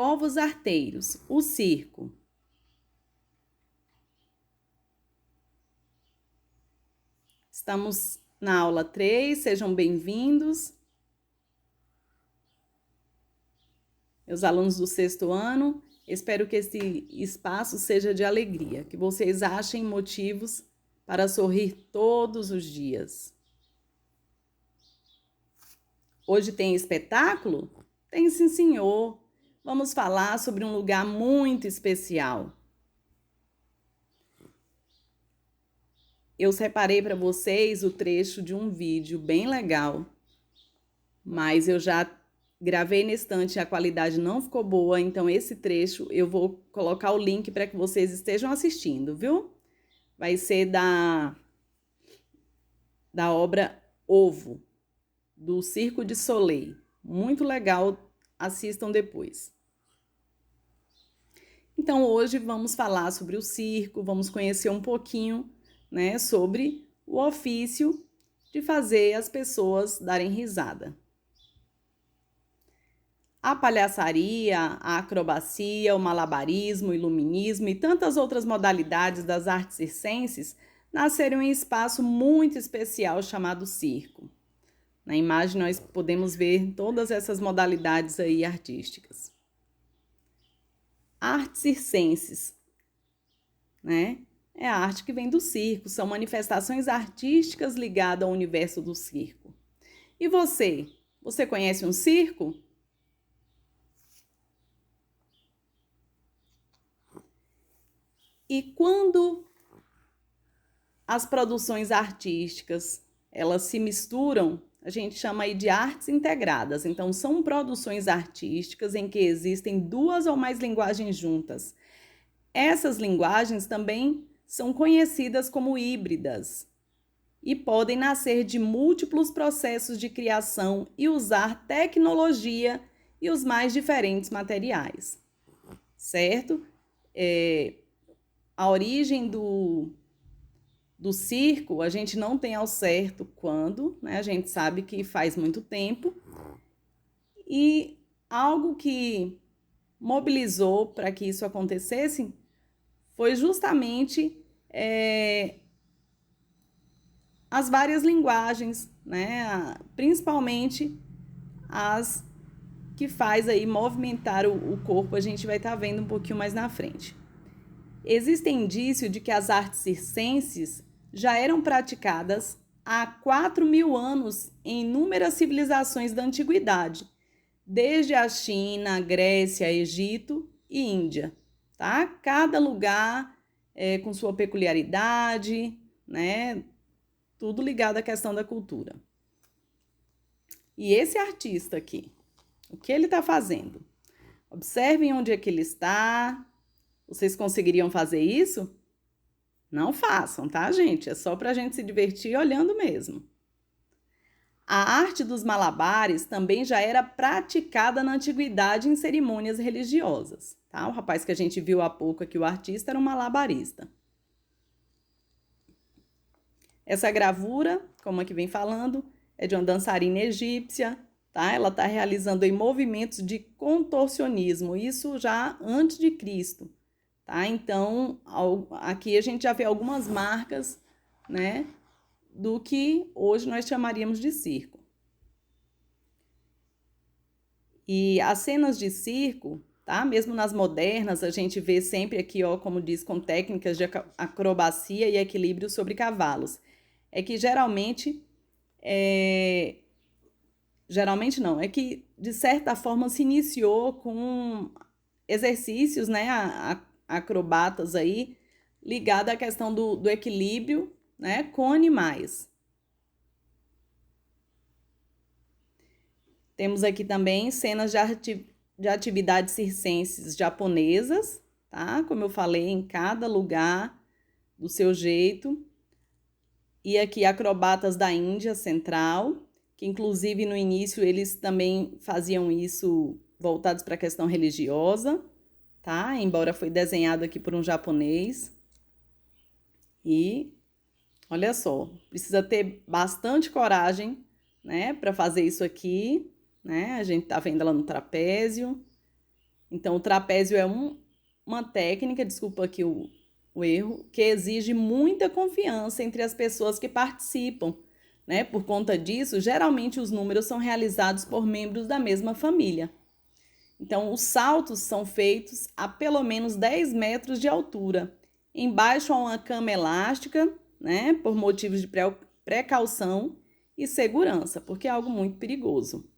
Povos arteiros, o circo. Estamos na aula 3, sejam bem-vindos. Meus alunos do 6º ano, espero que esse espaço seja de alegria, que vocês achem motivos para sorrir todos os dias. Hoje tem espetáculo? Tem sim, senhor. Vamos falar sobre um lugar muito especial. Eu separei para vocês o trecho de um vídeo bem legal, mas eu já gravei na estante e a qualidade não ficou boa, então esse trecho eu vou colocar o link para que vocês estejam assistindo, viu? Vai ser da obra Ovo, do Circo de Soleil. Muito legal, assistam depois. Então hoje vamos falar sobre o circo, vamos conhecer um pouquinho, né, sobre o ofício de fazer as pessoas darem risada. A palhaçaria, a acrobacia, o malabarismo, o iluminismo e tantas outras modalidades das artes circenses nasceram em um espaço muito especial chamado circo. Na imagem nós podemos ver todas essas modalidades aí artísticas. Artes circenses, né? É a arte que vem do circo, são manifestações artísticas ligadas ao universo do circo. E você conhece um circo? E quando as produções artísticas, elas se misturam, a gente chama aí de artes integradas. Então, são produções artísticas em que existem duas ou mais linguagens juntas. Essas linguagens também são conhecidas como híbridas e podem nascer de múltiplos processos de criação e usar tecnologia e os mais diferentes materiais, certo? A origem do circo, a gente não tem ao certo quando, né? A gente sabe que faz muito tempo. E algo que mobilizou para que isso acontecesse foi justamente as várias linguagens, né? Principalmente as que faz aí movimentar o corpo, a gente vai estar vendo um pouquinho mais na frente. Existe indício de que as artes circenses já eram praticadas há 4.000 anos em inúmeras civilizações da antiguidade, desde a China, Grécia, Egito e Índia, tá? Cada lugar com sua peculiaridade, né? Tudo ligado à questão da cultura. E esse artista aqui, o que ele está fazendo? Observem onde é que ele está. Vocês conseguiriam fazer isso? Não façam, tá, gente? É só para a gente se divertir olhando mesmo. A arte dos malabares também já era praticada na antiguidade em cerimônias religiosas, tá? O rapaz que a gente viu há pouco aqui, o artista, era um malabarista. Essa gravura, como aqui vem falando, é de uma dançarina egípcia, tá? Ela está realizando aí movimentos de contorcionismo, isso já antes de Cristo. Tá? Então, aqui a gente já vê algumas marcas, né, do que hoje nós chamaríamos de circo. E as cenas de circo, tá? Mesmo nas modernas, a gente vê sempre aqui, ó, como diz, com técnicas de acrobacia e equilíbrio sobre cavalos. É que geralmente não, é que de certa forma se iniciou com exercícios, né, acrobatas aí, ligado à questão do equilíbrio, né, com animais. Temos aqui também cenas de atividades circenses japonesas, tá? Como eu falei, em cada lugar do seu jeito. E aqui acrobatas da Índia Central, que inclusive no início eles também faziam isso voltados para a questão religiosa, tá? Embora foi desenhado aqui por um japonês. E olha só, precisa ter bastante coragem, né, para fazer isso aqui, né? A gente tá vendo ela no trapézio. Então, o trapézio é uma técnica, desculpa aqui o erro, que exige muita confiança entre as pessoas que participam, né? Por conta disso, geralmente os números são realizados por membros da mesma família. Então, os saltos são feitos a pelo menos 10 metros de altura, embaixo a uma cama elástica, né? Por motivos de precaução e segurança, porque é algo muito perigoso.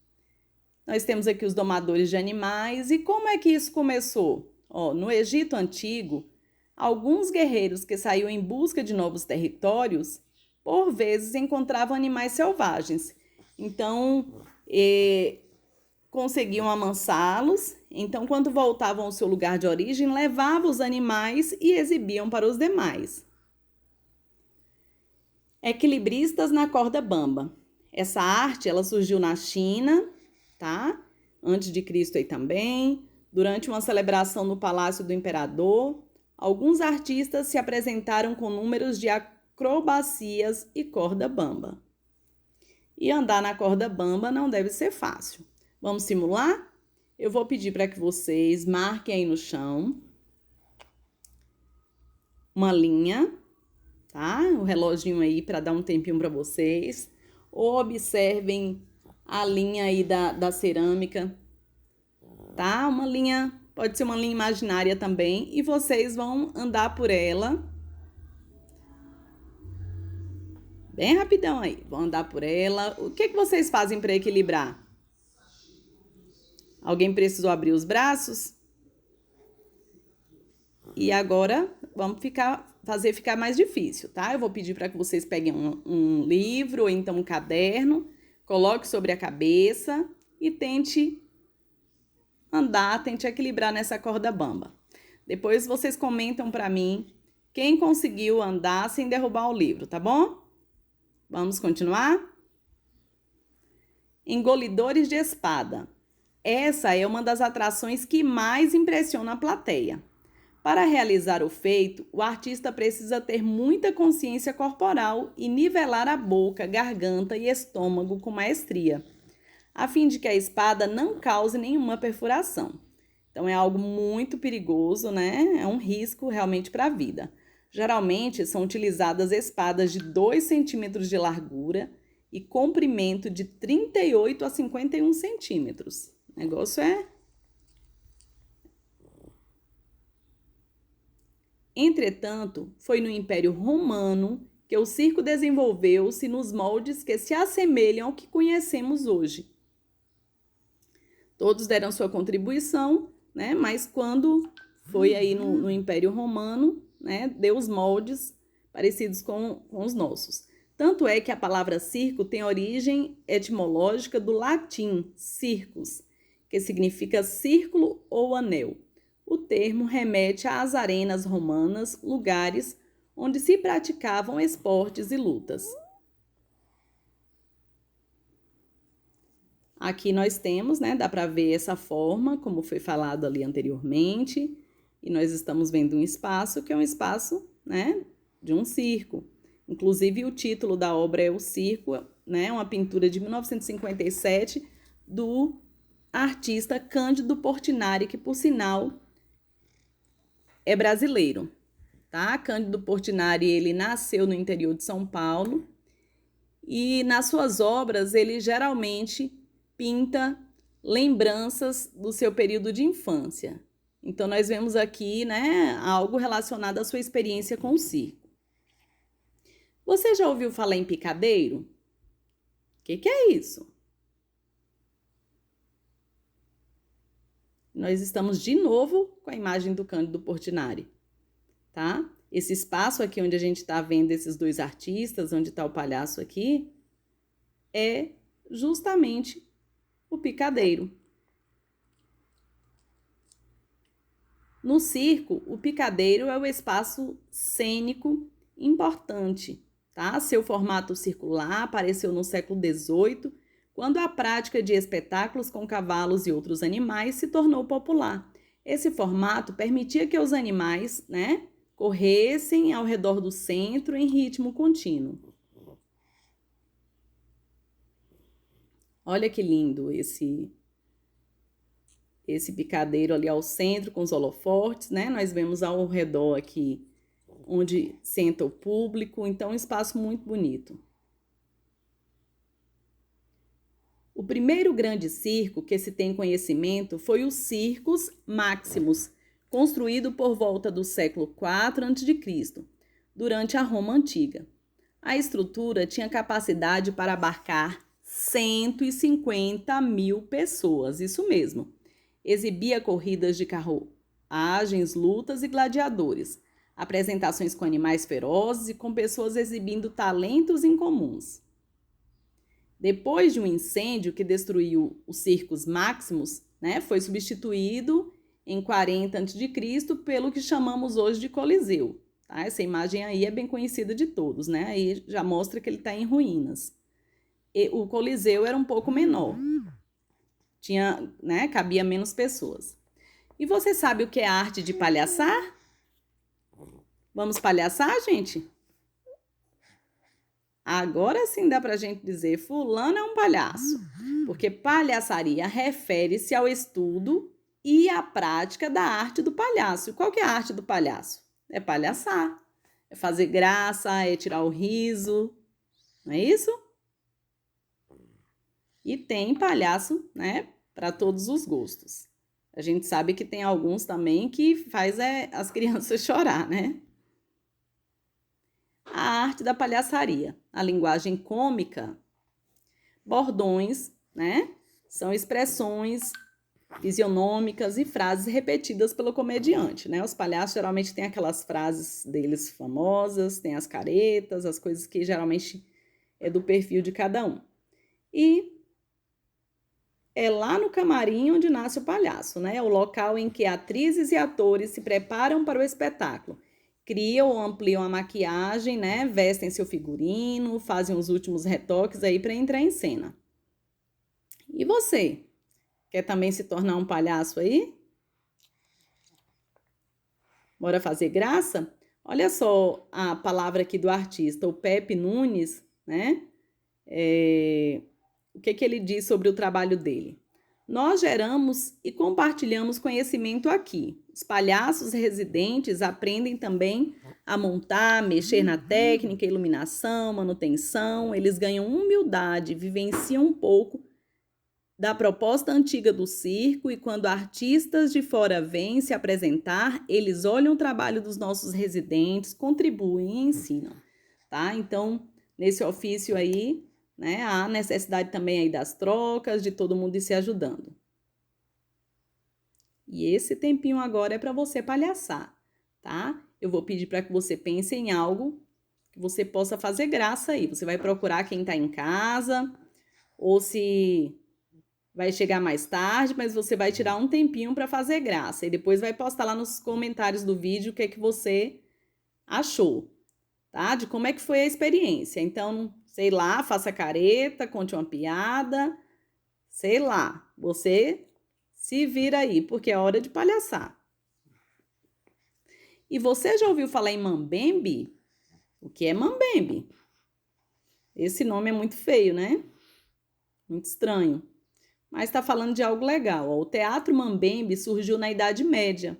Nós temos aqui os domadores de animais. E como é que isso começou? No Egito Antigo, alguns guerreiros que saíam em busca de novos territórios, por vezes encontravam animais selvagens. Então, conseguiam amansá-los. Então, quando voltavam ao seu lugar de origem, levavam os animais e exibiam para os demais. Equilibristas na corda bamba. Essa arte, ela surgiu na China, tá? Antes de Cristo aí também. Durante uma celebração no Palácio do Imperador, alguns artistas se apresentaram com números de acrobacias e corda bamba. E andar na corda bamba não deve ser fácil. Vamos simular? Eu vou pedir para que vocês marquem aí no chão uma linha, tá? O reloginho aí para dar um tempinho para vocês. Ou observem a linha aí da cerâmica, tá? Uma linha, pode ser uma linha imaginária também, e vocês vão andar por ela bem rapidão aí. Vão andar por ela. O que vocês fazem para equilibrar? Alguém precisou abrir os braços? E agora vamos fazer ficar mais difícil, tá? Eu vou pedir para que vocês peguem um livro ou então um caderno, coloque sobre a cabeça e tente andar, tente equilibrar nessa corda bamba. Depois vocês comentam para mim quem conseguiu andar sem derrubar o livro, tá bom? Vamos continuar? Engolidores de espada. Essa é uma das atrações que mais impressiona a plateia. Para realizar o feito, o artista precisa ter muita consciência corporal e nivelar a boca, garganta e estômago com maestria, a fim de que a espada não cause nenhuma perfuração. Então é algo muito perigoso, né? É um risco realmente para a vida. Geralmente são utilizadas espadas de 2 centímetros de largura e comprimento de 38 a 51 centímetros. O negócio é... Entretanto, foi no Império Romano que o circo desenvolveu-se nos moldes que se assemelham ao que conhecemos hoje. Todos deram sua contribuição, né? Mas quando foi aí no Império Romano, né? Deu os moldes parecidos com os nossos. Tanto é que a palavra circo tem origem etimológica do latim circus, que significa círculo ou anel. O termo remete às arenas romanas, lugares onde se praticavam esportes e lutas. Aqui nós temos, né, dá para ver essa forma, como foi falado ali anteriormente, e nós estamos vendo um espaço que é um espaço, né, de um circo. Inclusive o título da obra é O Circo, né, uma pintura de 1957 do artista Cândido Portinari, que por sinal é brasileiro, tá? Cândido Portinari, ele nasceu no interior de São Paulo e nas suas obras ele geralmente pinta lembranças do seu período de infância. Então nós vemos aqui, né, algo relacionado à sua experiência com o circo. Você já ouviu falar em picadeiro? O que é isso? Nós estamos de novo com a imagem do Cândido Portinari, tá? Esse espaço aqui onde a gente está vendo esses dois artistas, onde está o palhaço aqui, é justamente o picadeiro. No circo, o picadeiro é o espaço cênico importante, tá? Seu formato circular apareceu no século XVIII, quando a prática de espetáculos com cavalos e outros animais se tornou popular. Esse formato permitia que os animais, né, corressem ao redor do centro em ritmo contínuo. Olha que lindo esse picadeiro ali ao centro com os holofortes, né? Nós vemos ao redor aqui onde senta o público, então um espaço muito bonito. O primeiro grande circo que se tem conhecimento foi o Circus Maximus, construído por volta do século IV a.C., durante a Roma Antiga. A estrutura tinha capacidade para abarcar 150 mil pessoas, isso mesmo. Exibia corridas de carruagens, lutas e gladiadores, apresentações com animais ferozes e com pessoas exibindo talentos incomuns. Depois de um incêndio que destruiu o Circus Maximus, né, foi substituído em 40 a.C. pelo que chamamos hoje de Coliseu. Tá? Essa imagem aí é bem conhecida de todos, né? Aí já mostra que ele está em ruínas. E o Coliseu era um pouco menor, tinha, né, cabia menos pessoas. E você sabe o que é a arte de palhaçar? Vamos palhaçar, gente? Agora sim dá pra gente dizer fulano é um palhaço, porque palhaçaria refere-se ao estudo e à prática da arte do palhaço. E qual que é a arte do palhaço? É palhaçar, é fazer graça, é tirar o riso, não é isso? E tem palhaço, né, para todos os gostos. A gente sabe que tem alguns também que faz as crianças chorar, né? A arte da palhaçaria, a linguagem cômica, bordões, né? São expressões fisionômicas e frases repetidas pelo comediante, né? Os palhaços geralmente têm aquelas frases deles famosas, tem as caretas, as coisas que geralmente é do perfil de cada um. E é lá no camarim onde nasce o palhaço, né? É o local em que atrizes e atores se preparam para o espetáculo. Criam ou ampliam a maquiagem, né? Vestem seu figurino, fazem os últimos retoques aí para entrar em cena. E você? Quer também se tornar um palhaço aí? Bora fazer graça? Olha só a palavra aqui do artista, o Pepe Nunes, né? O que ele diz sobre o trabalho dele? Nós geramos e compartilhamos conhecimento aqui. Os palhaços residentes aprendem também a montar, mexer na técnica, iluminação, manutenção. Eles ganham humildade, vivenciam um pouco da proposta antiga do circo e quando artistas de fora vêm se apresentar, eles olham o trabalho dos nossos residentes, contribuem e ensinam, tá? Então, nesse ofício aí, né, há necessidade também aí das trocas, de todo mundo ir se ajudando. E esse tempinho agora é para você palhaçar, tá? Eu vou pedir para que você pense em algo que você possa fazer graça aí. Você vai procurar quem está em casa, ou se vai chegar mais tarde, mas você vai tirar um tempinho para fazer graça. E depois vai postar lá nos comentários do vídeo o que é que você achou, tá? De como é que foi a experiência. Então, sei lá, faça careta, conte uma piada, sei lá. Você se vira aí, porque é hora de palhaçar. E você já ouviu falar em mambembe? O que é mambembe? Esse nome é muito feio, né? Muito estranho. Mas está falando de algo legal. O teatro mambembe surgiu na Idade Média.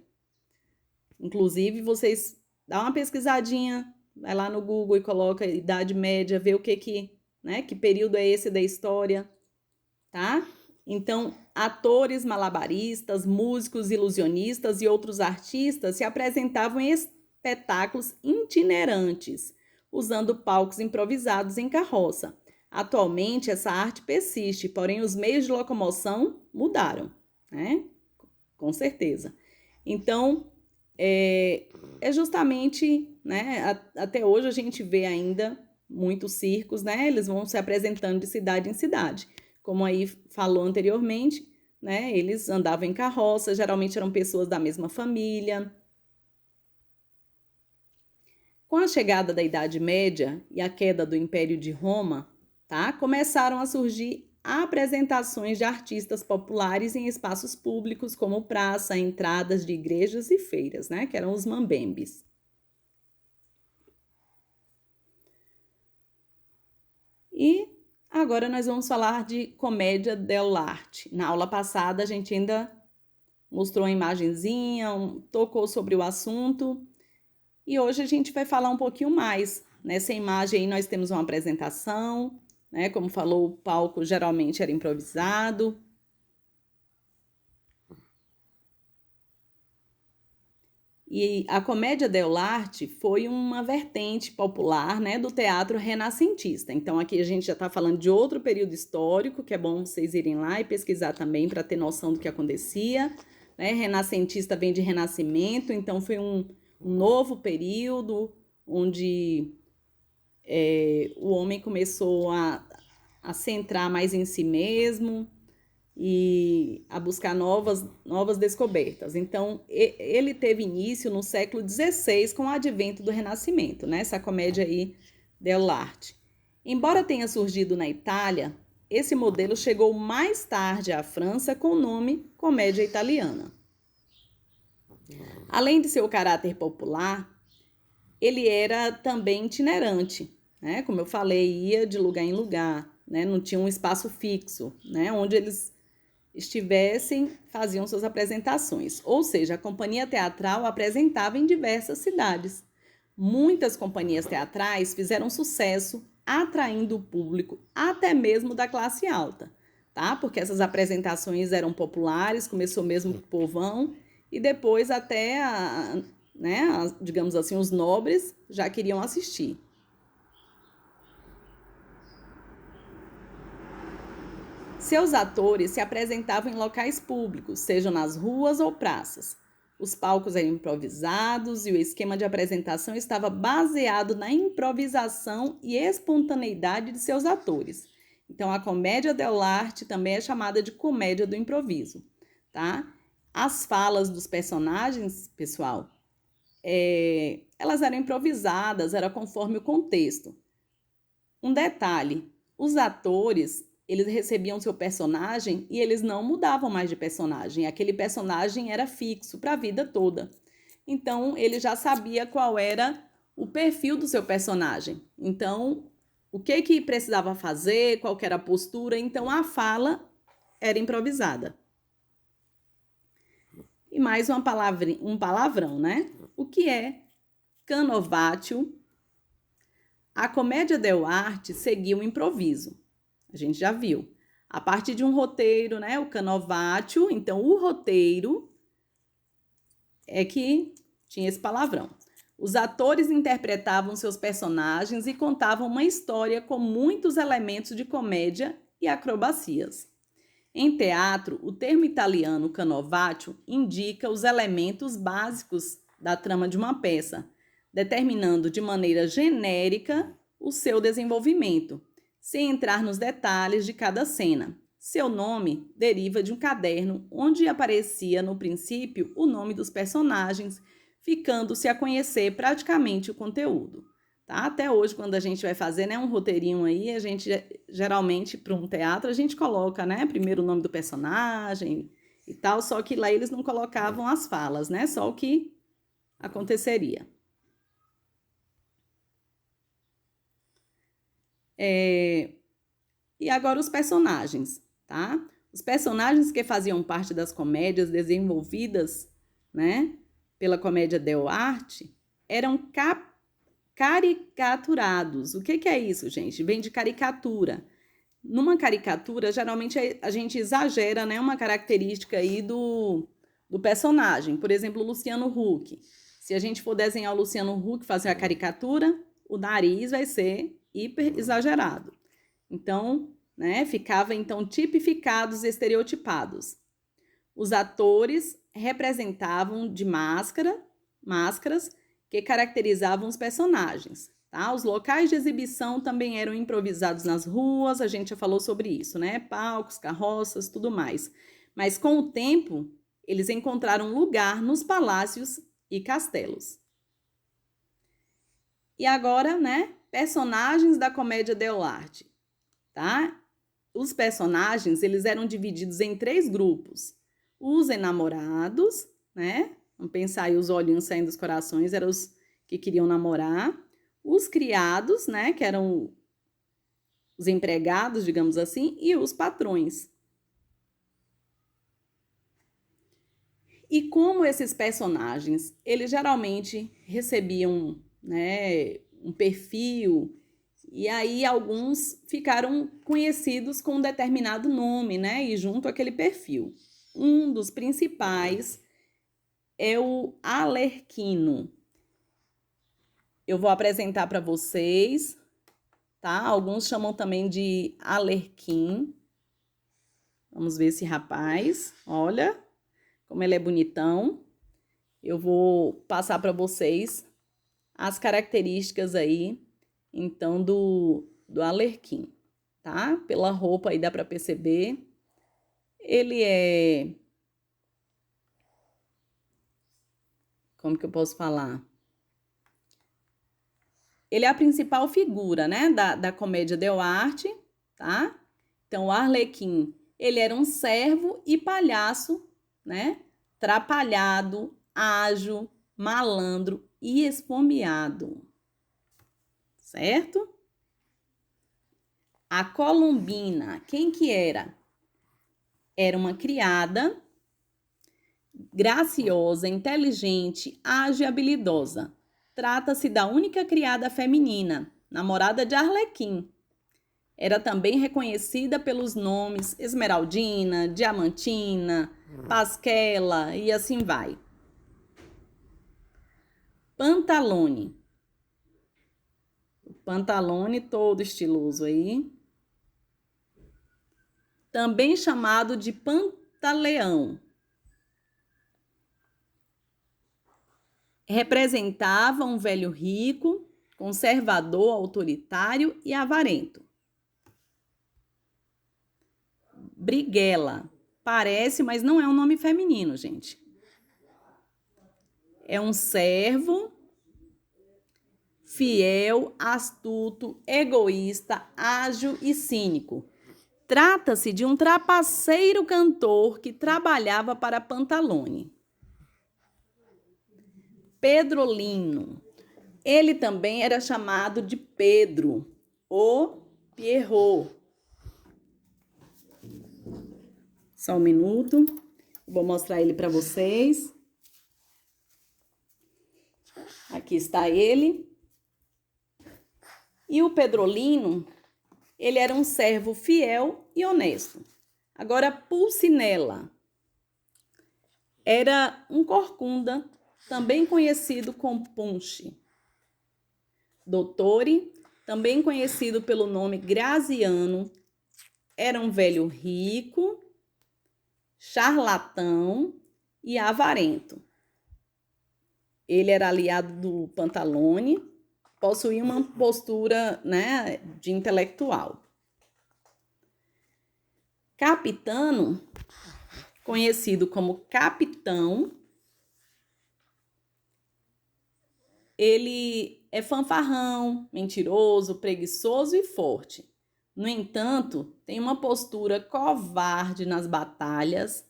Inclusive, vocês dão uma pesquisadinha, vai lá no Google e coloca Idade Média, vê o que período é esse da história, tá? Então, atores malabaristas, músicos ilusionistas e outros artistas se apresentavam em espetáculos itinerantes, usando palcos improvisados em carroça. Atualmente, essa arte persiste, porém os meios de locomoção mudaram, né? Com certeza. Então, é justamente, né? Até hoje a gente vê ainda muitos circos, né? Eles vão se apresentando de cidade em cidade. Como aí falou anteriormente, né? Eles andavam em carroça, geralmente eram pessoas da mesma família. Com a chegada da Idade Média e a queda do Império de Roma, tá? Começaram a surgir apresentações de artistas populares em espaços públicos como praça, entradas de igrejas e feiras, né? Que eram os mambembes. E agora nós vamos falar de comédia dell'arte. Na aula passada a gente ainda mostrou uma imagenzinha, tocou sobre o assunto. E hoje a gente vai falar um pouquinho mais. Nessa imagem aí nós temos uma apresentação, né? Como falou, o palco geralmente era improvisado. E a comédia dell'arte foi uma vertente popular, né, do teatro renascentista. Então aqui a gente já está falando de outro período histórico, que é bom vocês irem lá e pesquisar também para ter noção do que acontecia. Né? Renascentista vem de renascimento, então foi um novo período onde o homem começou a centrar mais em si mesmo e a buscar novas descobertas. Então, ele teve início no século XVI com o advento do Renascimento, né? Essa comédia aí, dell'arte. Embora tenha surgido na Itália, esse modelo chegou mais tarde à França com o nome comédia italiana. Além de seu caráter popular, ele era também itinerante, né? Como eu falei, ia de lugar em lugar, né? Não tinha um espaço fixo, né? Onde eles estivessem, faziam suas apresentações. Ou seja, a companhia teatral apresentava em diversas cidades. Muitas companhias teatrais fizeram sucesso, atraindo o público até mesmo da classe alta, tá? Porque essas apresentações eram populares, começou mesmo com o povão, e depois até, digamos assim, os nobres já queriam assistir. Seus atores se apresentavam em locais públicos, sejam nas ruas ou praças. Os palcos eram improvisados e o esquema de apresentação estava baseado na improvisação e espontaneidade de seus atores. Então, a comédia dell'arte também é chamada de comédia do improviso, tá? As falas dos personagens, pessoal, elas eram improvisadas, era conforme o contexto. Um detalhe, os atores, eles recebiam seu personagem e eles não mudavam mais de personagem. Aquele personagem era fixo para a vida toda. Então, ele já sabia qual era o perfil do seu personagem. Então, o que precisava fazer, qual era a postura. Então, a fala era improvisada. E mais um palavrão, né? O que é canovatio? A comédia dell'arte seguia o improviso. A gente já viu. A partir de um roteiro, né? O canovatio. Então, o roteiro é que tinha esse palavrão. Os atores interpretavam seus personagens e contavam uma história com muitos elementos de comédia e acrobacias. Em teatro, o termo italiano canovatio indica os elementos básicos da trama de uma peça, determinando de maneira genérica o seu desenvolvimento, sem entrar nos detalhes de cada cena. Seu nome deriva de um caderno onde aparecia no princípio o nome dos personagens, ficando-se a conhecer praticamente o conteúdo. Tá? Até hoje, quando a gente vai fazer, né, um roteirinho aí, a gente geralmente, para um teatro, a gente coloca, né, primeiro o nome do personagem e tal, só que lá eles não colocavam as falas, né, só o que aconteceria. E agora os personagens, tá? Os personagens que faziam parte das comédias desenvolvidas, né, pela comédia dell'arte eram caricaturados. O que é isso, gente? Vem de caricatura. Numa caricatura, geralmente a gente exagera, né, uma característica aí do personagem. Por exemplo, o Luciano Huck. Se a gente for desenhar o Luciano Huck, fazer a caricatura, o nariz vai ser hiper exagerado. Então, né, ficava então tipificados, estereotipados. Os atores representavam de máscaras que caracterizavam os personagens. Tá? Os locais de exibição também eram improvisados nas ruas, a gente já falou sobre isso, né? Palcos, carroças, tudo mais. Mas com o tempo, eles encontraram lugar nos palácios e castelos. E agora, né? Personagens da comédia dell'arte, tá? Os personagens, eles eram divididos em 3 grupos. Os enamorados, né? Vamos pensar aí, os olhinhos saindo dos corações, eram os que queriam namorar. Os criados, né? Que eram os empregados, digamos assim, e os patrões. E como esses personagens, eles geralmente recebiam, né, um perfil, e aí alguns ficaram conhecidos com um determinado nome, né, e junto àquele perfil. Um dos principais é o Arlequino. Eu vou apresentar para vocês, tá? Alguns chamam também de Arlequim. Vamos ver esse rapaz. Olha como ele é bonitão. Eu vou passar para vocês as características aí, então, do Arlequim, tá? Pela roupa aí dá para perceber. Ele é... Como que eu posso falar? Ele é a principal figura, né, da comédia dell'arte, tá? Então, o Arlequim, ele era um servo e palhaço, né? Trapalhado, ágil, malandro e esfomeado, certo? A Colombina, quem que era? Era uma criada, graciosa, inteligente, ágil e habilidosa. Trata-se da única criada feminina, namorada de Arlequim. Era também reconhecida pelos nomes Esmeraldina, Diamantina, Pasquela e assim vai. Pantalone. O Pantalone todo estiloso aí. Também chamado de Pantaleão. Representava um velho rico, conservador, autoritário e avarento. Briguela. Parece, mas não é um nome feminino, gente. É um servo fiel, astuto, egoísta, ágil e cínico. Trata-se de um trapaceiro cantor que trabalhava para Pantalone. Pedrolino. Ele também era chamado de Pedro ou Pierrot. Só um minuto. Vou mostrar ele para vocês. Aqui está ele. E o Pedrolino, ele era um servo fiel e honesto. Agora, Pulcinella era um corcunda, também conhecido como Punch. Dottore, também conhecido pelo nome Graziano, era um velho rico, charlatão e avarento. Ele era aliado do Pantalone, possuía uma postura, né, de intelectual. Capitano, conhecido como capitão, ele é fanfarrão, mentiroso, preguiçoso e forte. No entanto, tem uma postura covarde nas batalhas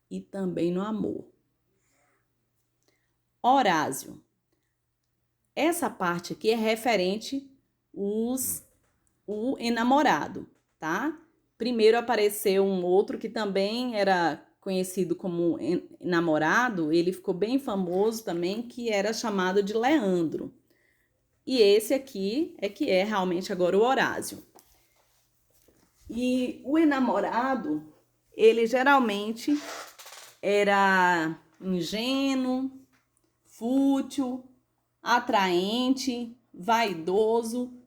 e também no amor. Horácio. Essa parte aqui é referente o enamorado, tá? Primeiro apareceu um outro que também era conhecido como namorado, ele ficou bem famoso também, que era chamado de Leandro. E esse aqui é que é realmente agora o Horácio. E o enamorado, ele geralmente era ingênuo, fútil, atraente, vaidoso,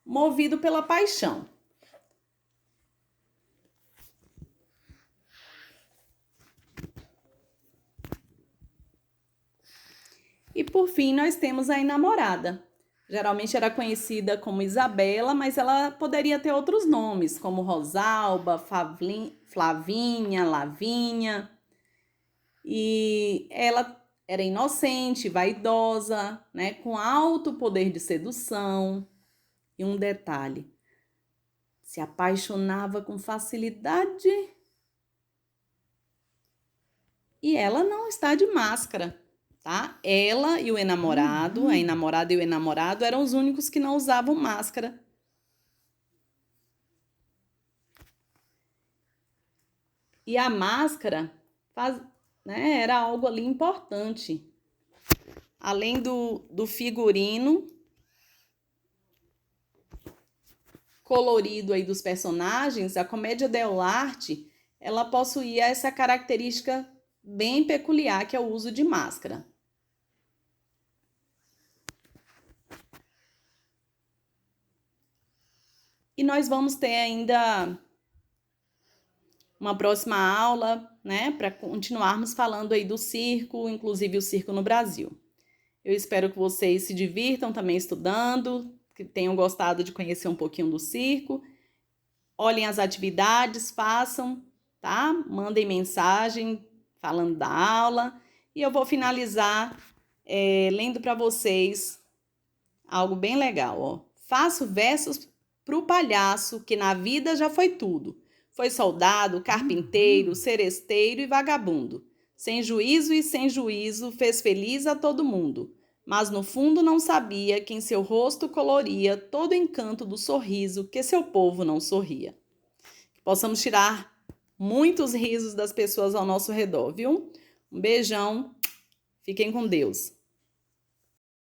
movido pela paixão. E por fim, nós temos a enamorada. Geralmente era conhecida como Isabela, mas ela poderia ter outros nomes, como Rosalba, Flavinha, Lavínia. E ela era inocente, vaidosa, né, com alto poder de sedução. E um detalhe, se apaixonava com facilidade. E ela não está de máscara, tá? Ela e o enamorado, a enamorada e o enamorado eram os únicos que não usavam máscara. E a máscara né? Era algo ali importante. Além do figurino colorido aí dos personagens, a comédia dell'arte, ela possuía essa característica bem peculiar, que é o uso de máscara. E nós vamos ter ainda uma próxima aula, né, para continuarmos falando aí do circo, inclusive o circo no Brasil. Eu espero que vocês se divirtam também estudando, que tenham gostado de conhecer um pouquinho do circo. Olhem as atividades, façam, tá? Mandem mensagem falando da aula. E eu vou finalizar lendo para vocês algo bem legal, ó. Faço versos pro palhaço que na vida já foi tudo. Foi soldado, carpinteiro, seresteiro e vagabundo. Sem juízo e sem juízo, fez feliz a todo mundo. Mas no fundo não sabia que em seu rosto coloria todo o encanto do sorriso que seu povo não sorria. Que possamos tirar muitos risos das pessoas ao nosso redor, viu? Um beijão, fiquem com Deus.